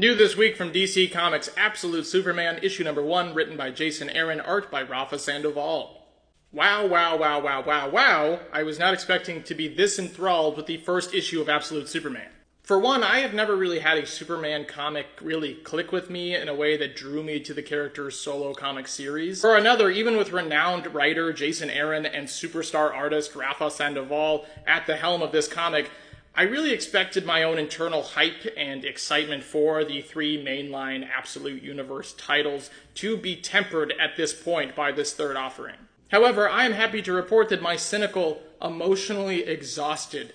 New this week from DC Comics, Absolute Superman, issue number 1, written by Jason Aaron, art by Rafa Sandoval. Wow, wow, wow, wow, wow, wow. I was not expecting to be this enthralled with the first issue of Absolute Superman. For one, I have never really had a Superman comic really click with me in a way that drew me to the character's solo comic series. For another, even with renowned writer Jason Aaron and superstar artist Rafa Sandoval at the helm of this comic, I really expected my own internal hype and excitement for the three mainline Absolute Universe titles to be tempered at this point by this third offering. However, I am happy to report that my cynical, emotionally exhausted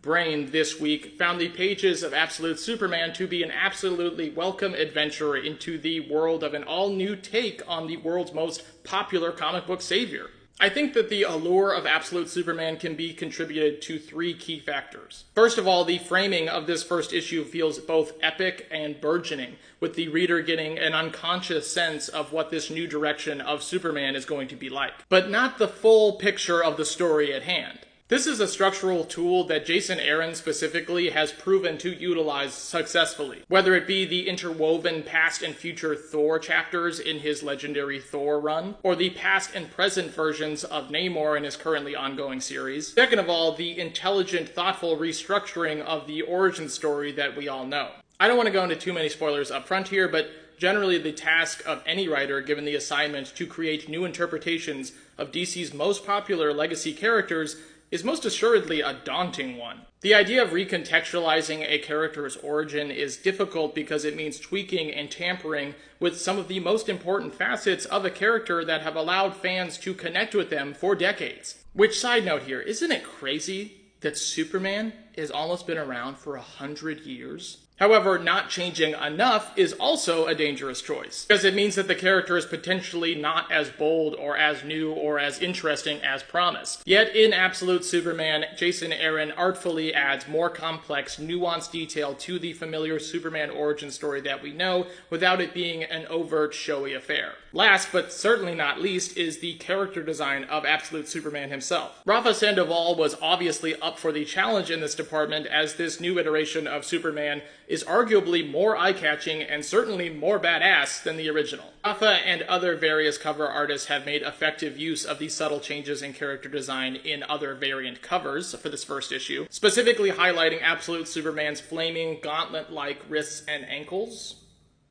brain this week found the pages of Absolute Superman to be an absolutely welcome adventure into the world of an all-new take on the world's most popular comic book savior. I think that the allure of Absolute Superman can be contributed to three key factors. First of all, the framing of this first issue feels both epic and burgeoning, with the reader getting an unconscious sense of what this new direction of Superman is going to be like, but not the full picture of the story at hand. This is a structural tool that Jason Aaron specifically has proven to utilize successfully, whether it be the interwoven past and future Thor chapters in his legendary Thor run, or the past and present versions of Namor in his currently ongoing series. Second of all, the intelligent, thoughtful restructuring of the origin story that we all know. I don't want to go into too many spoilers up front here, but generally the task of any writer given the assignment to create new interpretations of DC's most popular legacy characters is most assuredly a daunting one. The idea of recontextualizing a character's origin is difficult because it means tweaking and tampering with some of the most important facets of a character that have allowed fans to connect with them for decades. Which, side note here, isn't it crazy that Superman has almost been around for 100 years? However, not changing enough is also a dangerous choice, because it means that the character is potentially not as bold or as new or as interesting as promised. Yet in Absolute Superman, Jason Aaron artfully adds more complex, nuanced detail to the familiar Superman origin story that we know, without it being an overt, showy affair. Last, but certainly not least, is the character design of Absolute Superman himself. Rafa Sandoval was obviously up for the challenge in this department, as this new iteration of Superman is arguably more eye-catching and certainly more badass than the original. Rafa and other various cover artists have made effective use of these subtle changes in character design in other variant covers for this first issue, specifically highlighting Absolute Superman's flaming gauntlet-like wrists and ankles.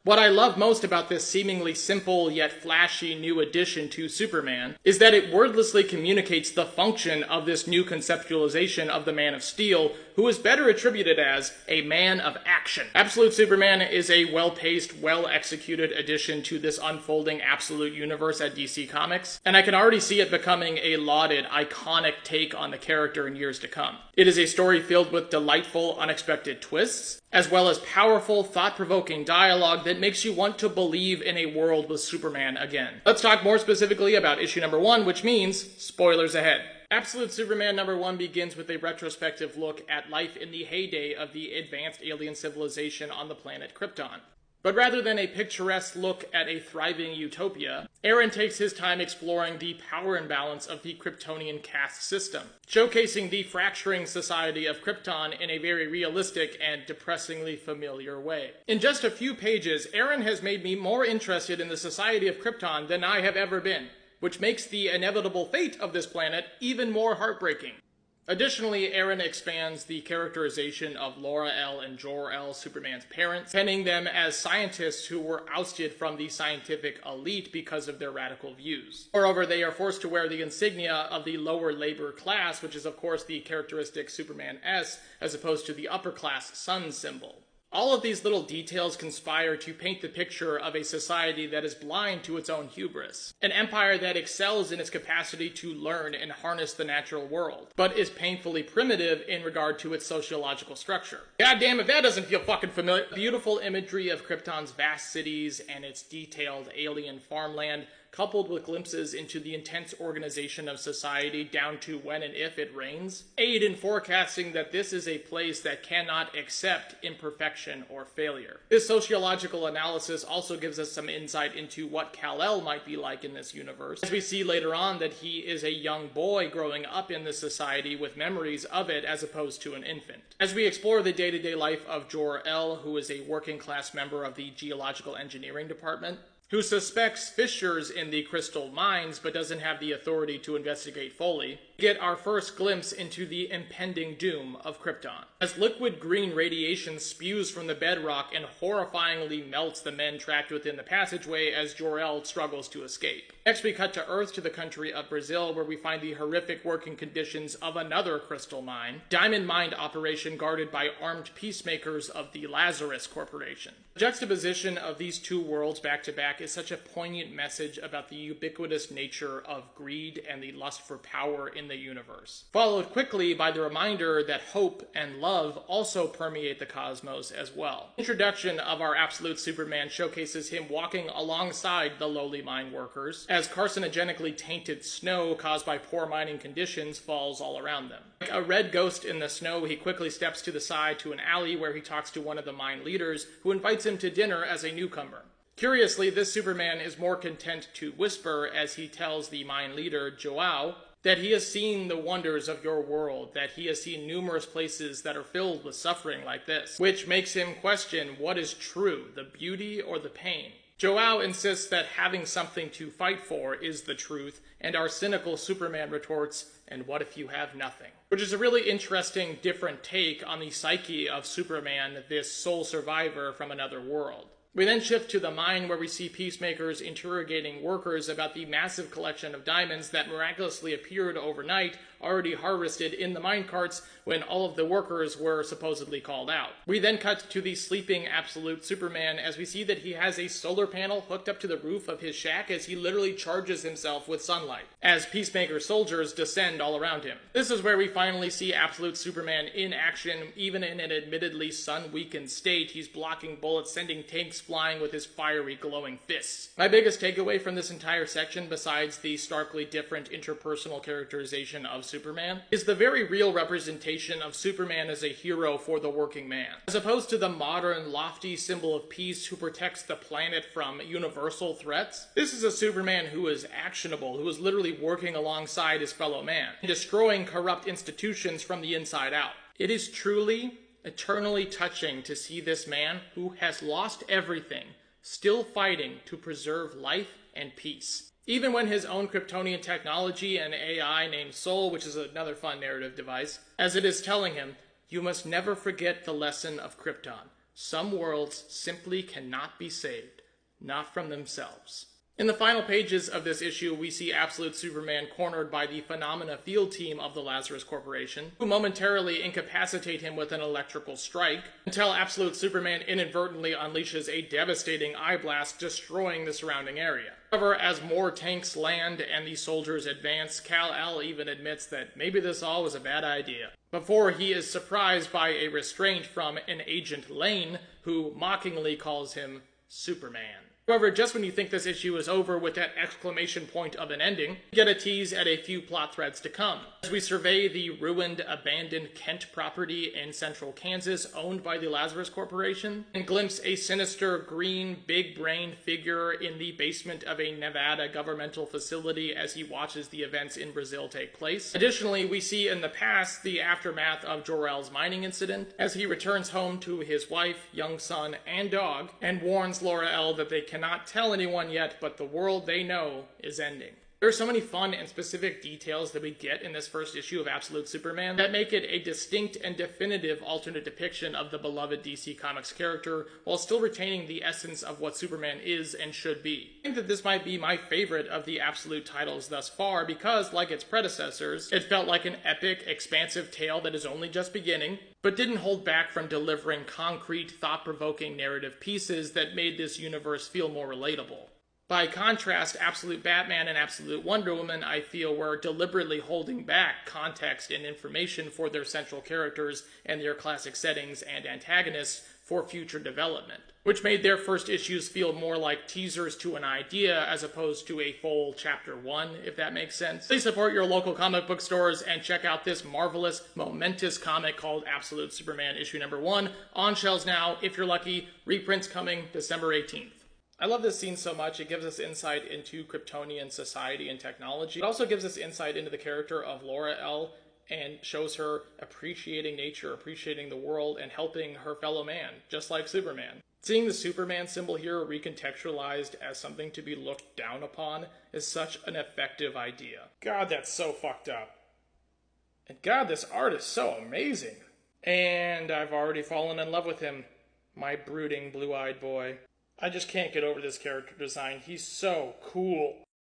What I love most about this seemingly simple yet flashy new addition to Superman is that it wordlessly communicates the function of this new conceptualization of the Man of Steel, who is better attributed as a man of action. Absolute Superman is a well-paced, well-executed addition to this unfolding Absolute Universe at DC Comics, and I can already see it becoming a lauded, iconic take on the character in years to come. It is a story filled with delightful, unexpected twists, as well as powerful, thought-provoking dialogue that makes you want to believe in a world with Superman again. Let's talk more specifically about issue number 1, which means spoilers ahead. Absolute Superman number 1 begins with a retrospective look at life in the heyday of the advanced alien civilization on the planet Krypton. But rather than a picturesque look at a thriving utopia, Aaron takes his time exploring the power imbalance of the Kryptonian caste system, showcasing the fracturing society of Krypton in a very realistic and depressingly familiar way. In just a few pages, Aaron has made me more interested in the society of Krypton than I have ever been, which makes the inevitable fate of this planet even more heartbreaking. Additionally, Aaron expands the characterization of Laura-El and Jor-El, Superman's parents, penning them as scientists who were ousted from the scientific elite because of their radical views. Moreover, they are forced to wear the insignia of the lower labor class, which is of course the characteristic Superman S, as opposed to the upper class sun symbol. All of these little details conspire to paint the picture of a society that is blind to its own hubris. An empire that excels in its capacity to learn and harness the natural world, but is painfully primitive in regard to its sociological structure. God damn, if that doesn't feel fucking familiar. Beautiful imagery of Krypton's vast cities and its detailed alien farmland coupled with glimpses into the intense organization of society down to when and if it rains, aid in forecasting that this is a place that cannot accept imperfection or failure. This sociological analysis also gives us some insight into what Kal-El might be like in this universe, as we see later on that he is a young boy growing up in this society with memories of it as opposed to an infant. As we explore the day-to-day life of Jor-El, who is a working-class member of the Geological Engineering Department, who suspects fissures in the crystal mines but doesn't have the authority to investigate fully, we get our first glimpse into the impending doom of Krypton. As liquid green radiation spews from the bedrock and horrifyingly melts the men trapped within the passageway as Jor-El struggles to escape. Next we cut to Earth, to the country of Brazil, where we find the horrific working conditions of another crystal mine, diamond mine operation guarded by armed peacemakers of the Lazarus Corporation. The juxtaposition of these two worlds back to back is such a poignant message about the ubiquitous nature of greed and the lust for power in the universe, followed quickly by the reminder that hope and love also permeate the cosmos as well. The introduction of our absolute Superman showcases him walking alongside the lowly mine workers as carcinogenically tainted snow caused by poor mining conditions falls all around them. Like a red ghost in the snow, he quickly steps to the side to an alley where he talks to one of the mine leaders, who invites him to dinner as a newcomer. Curiously, this Superman is more content to whisper as he tells the mine leader, Joao, that he has seen the wonders of your world, that he has seen numerous places that are filled with suffering like this, which makes him question what is true, the beauty or the pain. Joao insists that having something to fight for is the truth, and our cynical Superman retorts, and what if you have nothing? Which is a really interesting, different take on the psyche of Superman, this sole survivor from another world. We then shift to the mine where we see peacemakers interrogating workers about the massive collection of diamonds that miraculously appeared overnight, already harvested in the mine carts when all of the workers were supposedly called out. We then cut to the sleeping absolute Superman as we see that he has a solar panel hooked up to the roof of his shack as he literally charges himself with sunlight, as peacemaker soldiers descend all around him. This is where we finally see absolute Superman in action. Even in an admittedly sun-weakened state, he's blocking bullets, sending tanks flying with his fiery, glowing fists. My biggest takeaway from this entire section, besides the starkly different interpersonal characterization of Superman, is the very real representation of Superman as a hero for the working man. As opposed to the modern, lofty symbol of peace who protects the planet from universal threats, this is a Superman who is actionable, who is literally working alongside his fellow man, and destroying corrupt institutions from the inside out. It is truly, eternally touching to see this man, who has lost everything, still fighting to preserve life and peace. Even when his own Kryptonian technology and AI named Soul, which is another fun narrative device, as it is telling him, you must never forget the lesson of Krypton. Some worlds simply cannot be saved, not from themselves. In the final pages of this issue, we see absolute Superman cornered by the Phenomena field team of the Lazarus Corporation, who momentarily incapacitate him with an electrical strike, until absolute Superman inadvertently unleashes a devastating eye blast, destroying the surrounding area. However, as more tanks land and the soldiers advance, Kal-El even admits that maybe this all was a bad idea, before he is surprised by a restraint from an Agent Lane, who mockingly calls him Superman. However, just when you think this issue is over with that exclamation point of an ending, we get a tease at a few plot threads to come. As we survey the ruined, abandoned Kent property in central Kansas owned by the Lazarus Corporation, and glimpse a sinister, green, big-brained figure in the basement of a Nevada governmental facility as he watches the events in Brazil take place. Additionally, we see in the past the aftermath of Jor-El's mining incident, as he returns home to his wife, young son, and dog, and warns Laura-El that they cannot tell anyone yet, but the world they know is ending. There are so many fun and specific details that we get in this first issue of Absolute Superman that make it a distinct and definitive alternate depiction of the beloved DC Comics character, while still retaining the essence of what Superman is and should be. I think that this might be my favorite of the Absolute titles thus far because, like its predecessors, it felt like an epic, expansive tale that is only just beginning, but didn't hold back from delivering concrete, thought-provoking narrative pieces that made this universe feel more relatable. By contrast, Absolute Batman and Absolute Wonder Woman, I feel, were deliberately holding back context and information for their central characters and their classic settings and antagonists for future development, which made their first issues feel more like teasers to an idea as opposed to a full chapter 1, if that makes sense. Please support your local comic book stores and check out this marvelous, momentous comic called Absolute Superman issue number 1 on shelves now. If you're lucky, reprints coming December 18th. I love this scene so much. It gives us insight into Kryptonian society and technology. It also gives us insight into the character of Laura L. and shows her appreciating nature, appreciating the world, and helping her fellow man, just like Superman. Seeing the Superman symbol here recontextualized as something to be looked down upon is such an effective idea. God, that's so fucked up. And God, this art is so amazing. And I've already fallen in love with him, my brooding blue-eyed boy. I just can't get over this character design. He's so cool.